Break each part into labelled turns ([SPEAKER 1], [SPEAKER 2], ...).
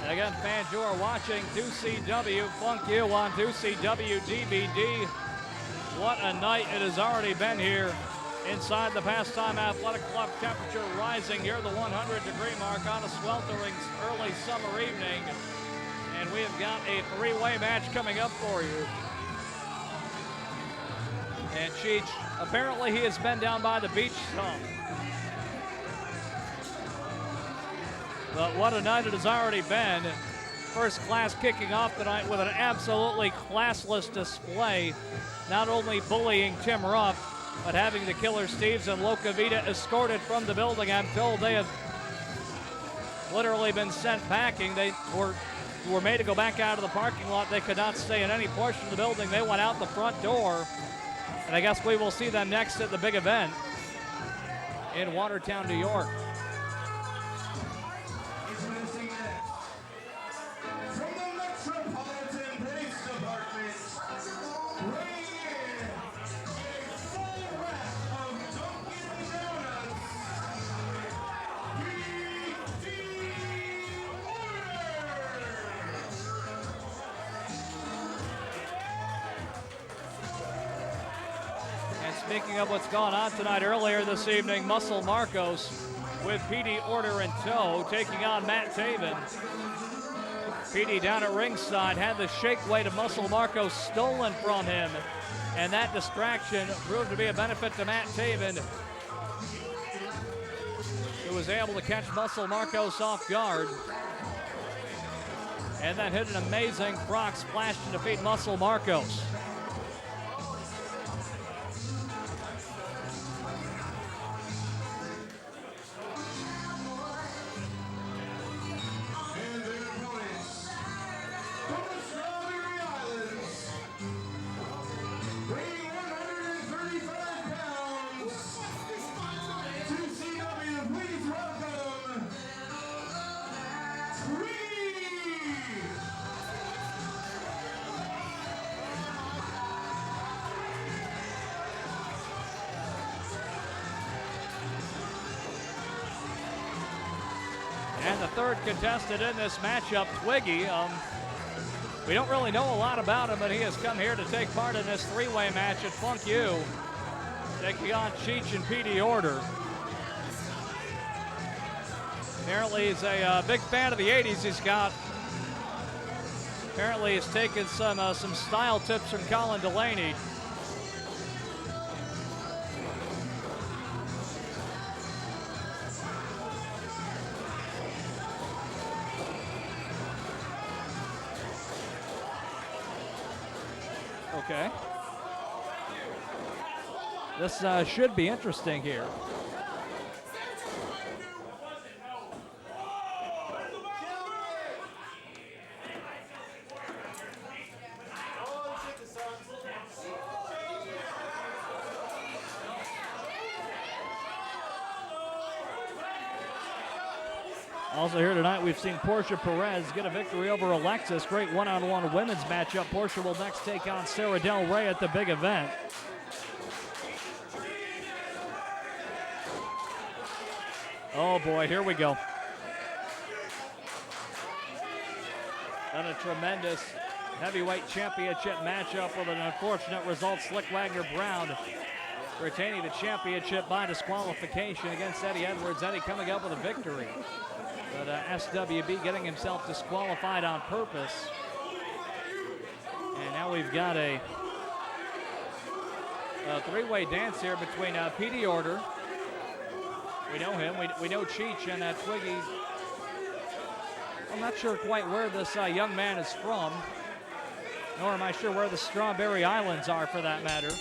[SPEAKER 1] And again, fans, you are watching 2CW Funk You on 2CW DVD. What a night it has already been here inside the Pastime Athletic Club. Temperature rising near the 100-degree mark on a sweltering early summer evening. And we have got a three-way match coming up for you. And Cheech, apparently he has been down by the beach some. But what a night it has already been. First class kicking off tonight with an absolutely classless display. Not only bullying Tim Ruff, but having the Killer Steves and Loca Vita escorted from the building. I'm told they have literally been sent packing. They were made to go back out of the parking lot. They could not stay in any portion of the building. They went out the front door. And I guess we will see them next at the big event in Watertown, New York. Speaking of what's gone on tonight, earlier this evening, Muscle Marcos with PD Order in tow, taking on Matt Taven. PD down at ringside had the shake weight of Muscle Marcos stolen from him, and that distraction proved to be a benefit to Matt Taven, who was able to catch Muscle Marcos off guard, and then hit an amazing frog splash to defeat Muscle Marcos. And the third contestant in this matchup, Twiggy. We don't really know a lot about him, but he has come here to take part in this three-way match at Funk U, taking on Cheech and PD Order. Apparently he's a big fan of the 80s. Apparently he's taken some style tips from Colin Delaney. Okay. This should be interesting here. Also here tonight, we've seen Portia Perez get a victory over Alexis. Great one-on-one women's matchup. Portia will next take on Sarah Del Rey at the big event. Oh boy, here we go. And a tremendous heavyweight championship matchup with an unfortunate result. Slick Wagner Brown retaining the championship by disqualification against Eddie Edwards. Eddie coming up with a victory. But SWB getting himself disqualified on purpose. And now we've got a three-way dance here between PD Order. We know him. We know Cheech and Twiggy. I'm not sure quite where this young man is from, nor am I sure where the Strawberry Islands are, for that matter.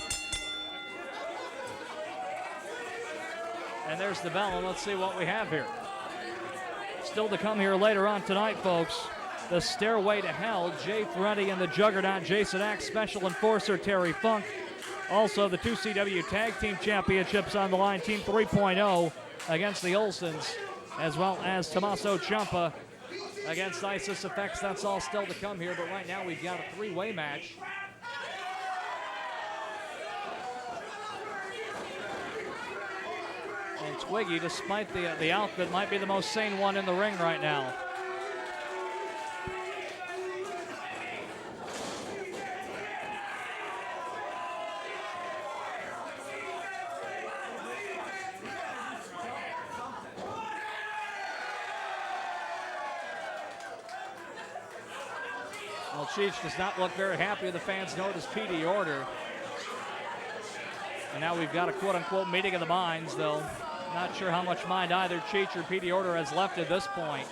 [SPEAKER 1] And there's the bell, and let's see what we have here. Still to come here later on tonight, folks. The Stairway to Hell, Jay Ferretti and the Juggernaut Jason Axe, Special Enforcer Terry Funk. Also, the 2CW Tag Team Championships on the line, Team 3.0 against the Olsons, as well as Tommaso Ciampa against ISIS Effects. That's all still to come here, but right now we've got a three-way match. And Twiggy, despite the outfit, might be the most sane one in the ring right now. Well, Cheech does not look very happy. The fans notice Petey Order. And now we've got a quote-unquote meeting of the minds, though. Not sure how much mind either Cheech or Petey Order has left at this point.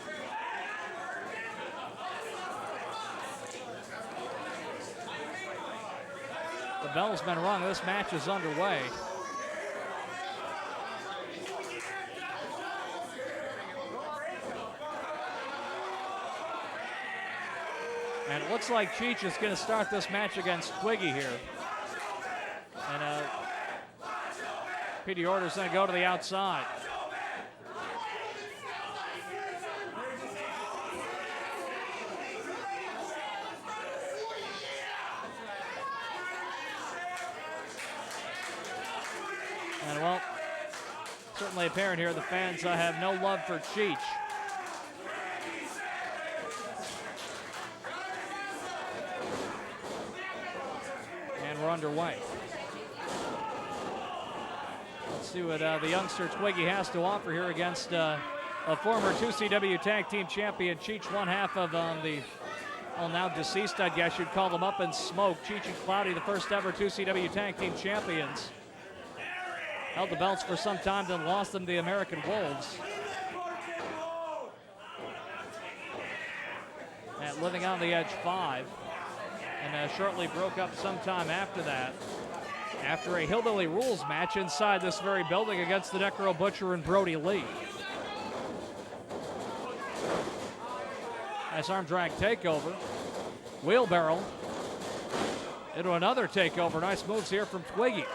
[SPEAKER 1] The bell's been rung. This match is underway. And it looks like Cheech is going to start this match against Twiggy here. And Petey Order's going to go to the outside. And well, certainly apparent here, the fans have no love for Cheech. And we're underway. Let's see what the youngster Twiggy has to offer here against a former 2CW Tag Team Champion. Cheech, one half of the, well, now deceased, I guess you'd call them, Up in Smoke. Cheech and Cloudy, the first ever 2CW Tag Team Champions. Held the belts for some time, then lost them to the American Wolves. And Living on the Edge 5. And shortly broke up sometime after that, after a Hillbilly Rules match inside this very building against the Necro Butcher and Brody Lee. Nice arm drag takeover. Wheelbarrow into another takeover. Nice moves here from Twiggy.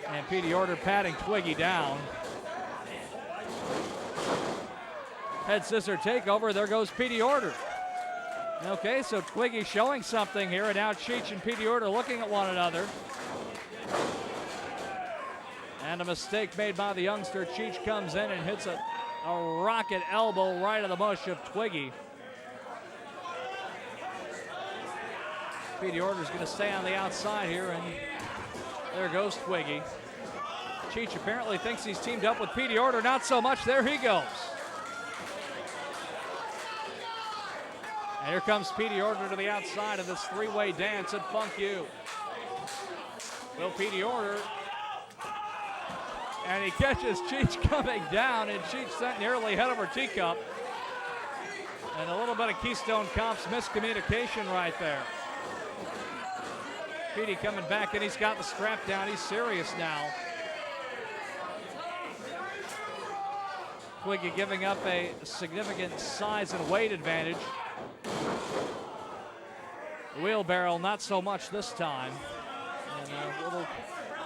[SPEAKER 1] And Petey Order patting Twiggy down. Head scissor takeover. There goes Petey Order. Okay, so Twiggy showing something here, and now Cheech and Petey Order looking at one another. And a mistake made by the youngster. Cheech comes in and hits a rocket elbow right in the mush of Twiggy. Petey Order's going to stay on the outside here, and there goes Twiggy. Cheech apparently thinks he's teamed up with Petey Order. Not so much. There he goes. And here comes Petey Order to the outside of this three-way dance at Funk You. Will Petey Order. And he catches Cheech coming down, and Cheech sent nearly head over teacup. And a little bit of Keystone Cops miscommunication right there. Petey coming back, and he's got the strap down. He's serious now. Twiggy giving up a significant size and weight advantage. Wheelbarrow, not so much this time. And a little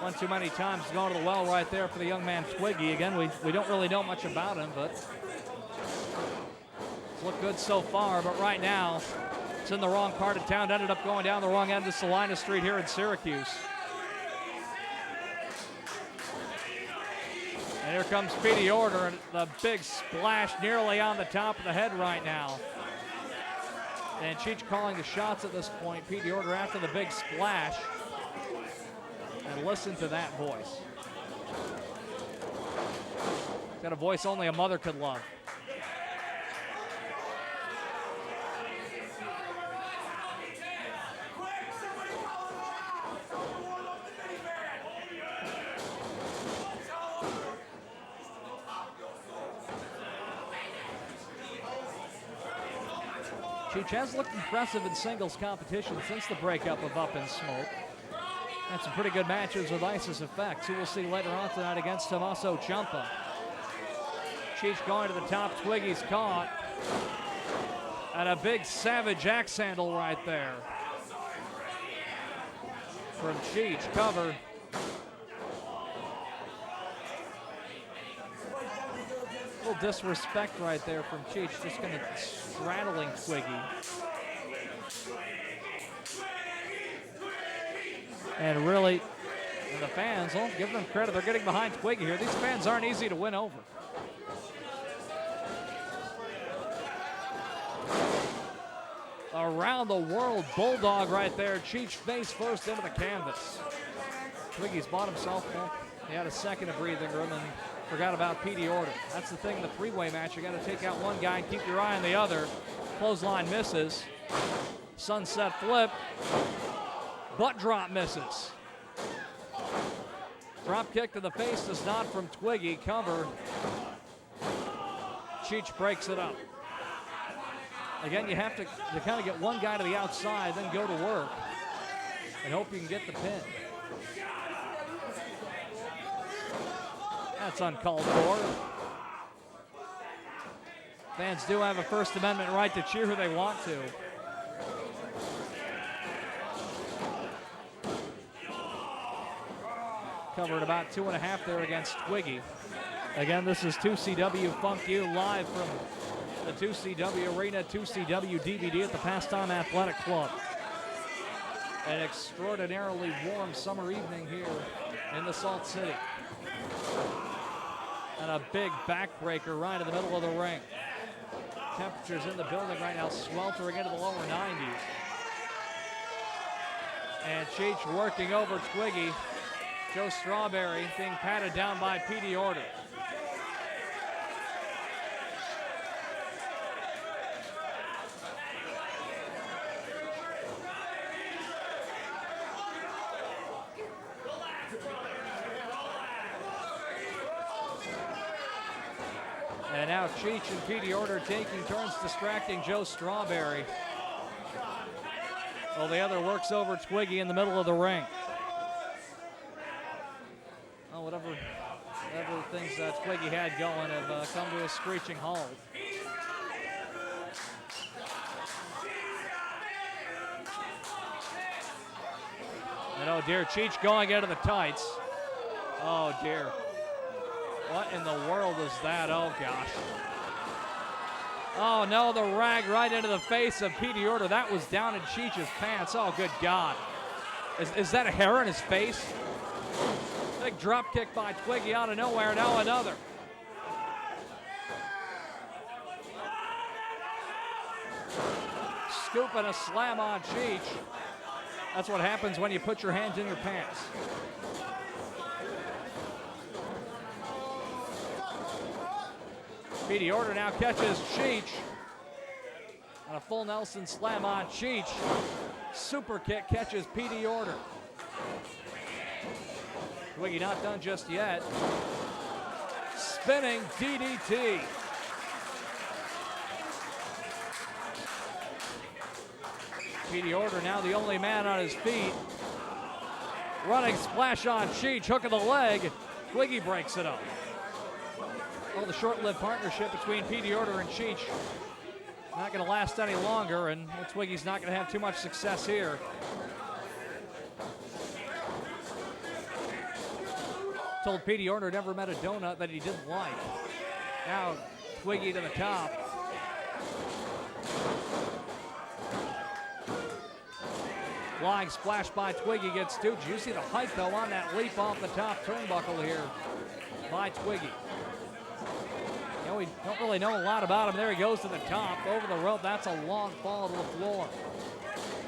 [SPEAKER 1] one too many times going to the well right there for the young man Twiggy. Again, we don't really know much about him, but it's looked good so far. But right now, it's in the wrong part of town. Ended up going down the wrong end of Salina Street here in Syracuse. And here comes Petey Order, and the big splash nearly on the top of the head right now. And Cheech calling the shots at this point. Petey Order after the big splash. And listen to that voice. He's got a voice only a mother could love. Cheech has looked impressive in singles competition since the breakup of Up in Smoke. Had some pretty good matches with Isis Effects, who we'll see later on tonight against Tommaso Ciampa. Cheech going to the top. Twiggy's caught. And a big savage axe handle right there from Cheech. Cover. A little disrespect right there from Cheech. Just kind of straddling Twiggy. And really, the fans, well, give them credit. They're getting behind Twiggy here. These fans aren't easy to win over. around the world bulldog right there. Cheech face first into the canvas. Twiggy's bought himself, well, he had a second of breathing room and forgot about Petey Order. That's the thing in the three-way match. You got to take out one guy and keep your eye on the other. Clothesline misses. Sunset flip. Butt drop misses. Drop kick to the face does not from Twiggy. Cover. Cheech breaks it up. Again, you have to kind of get one guy to the outside, then go to work and hope you can get the pin. That's uncalled for. Fans do have a First Amendment right to cheer who they want to. Covered about 2.5 there against Twiggy. Again, this is 2CW Funk You live from the 2CW Arena, 2CW DVD at the Pastime Athletic Club. An extraordinarily warm summer evening here in the Salt City. And a big backbreaker right in the middle of the ring. Temperatures in the building right now sweltering into the lower 90s. And Cheech working over Twiggy. Joe Strawberry being patted down by Petey Order. And now Cheech and Petey Order taking turns distracting Joe Strawberry. Well, the other works over Twiggy in the middle of the ring. Oh, whatever things Twiggy had going have come to a screeching halt. And oh dear, Cheech going into the tights. Oh dear. What in the world is that? Oh gosh. Oh no, the rag right into the face of Petey Order. That was down in Cheech's pants. Oh good God. Is that a hair in his face? Big drop kick by Twiggy out of nowhere. Now another. Scoop and a slam on Cheech. That's what happens when you put your hands in your pants. Petey Order now catches Cheech. And a full Nelson slam on Cheech. Super kick catches Petey Order. Twiggy not done just yet. Spinning DDT. Petey Order now the only man on his feet. Running splash on Cheech, hook of the leg. Twiggy breaks it up. Well, the short-lived partnership between Petey Order and Cheech not going to last any longer, and Twiggy's not going to have too much success here. Told Petey Order never met a donut that he didn't like. Now Twiggy to the top. Flying splash by Twiggy gets Stooge. You see the height though on that leap off the top turnbuckle here by Twiggy. You know, we don't really know a lot about him. There he goes to the top, over the rope. That's a long fall to the floor.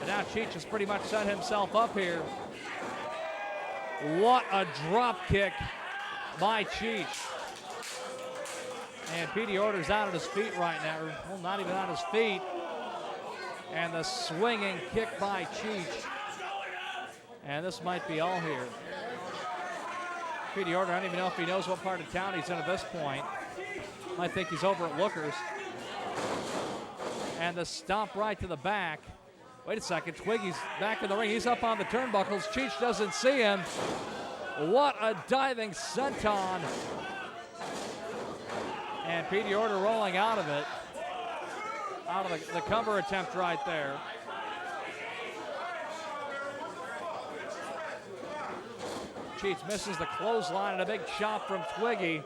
[SPEAKER 1] And now Cheech has pretty much set himself up here. What a drop kick by Cheech. And Petey Order's out at his feet right now. Well, not even on his feet. And the swinging kick by Cheech. And this might be all here. Petey Order, I don't even know if he knows what part of town he's in at this point. Might think he's over at Looker's. And the stomp right to the back. Wait a second, Twiggy's back in the ring. He's up on the turnbuckles. Cheech doesn't see him. What a diving senton. And Petey Order rolling out of it. Out of the cover attempt right there. Cheech misses the clothesline and a big chop from Twiggy.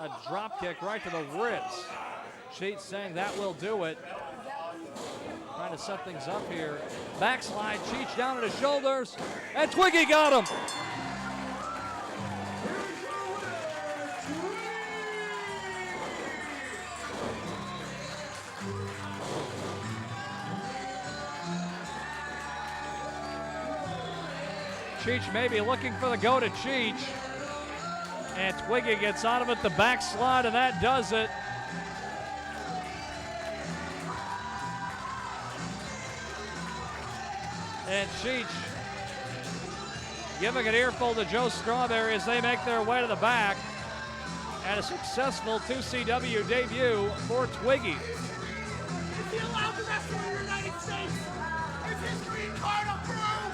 [SPEAKER 1] A drop kick right to the ribs. Cheech saying that will do it. Trying to set things up here. Backslide, Cheech down at his shoulders, and Twiggy got him. Cheech maybe looking for the go to Cheech. And Twiggy gets out of it, the backslide, and that does it. And Cheech giving an earful to Joe Strawberry as they make their way to the back. And a successful 2CW debut for Twiggy.
[SPEAKER 2] If he allowed the rest of the United States, is his green card approved?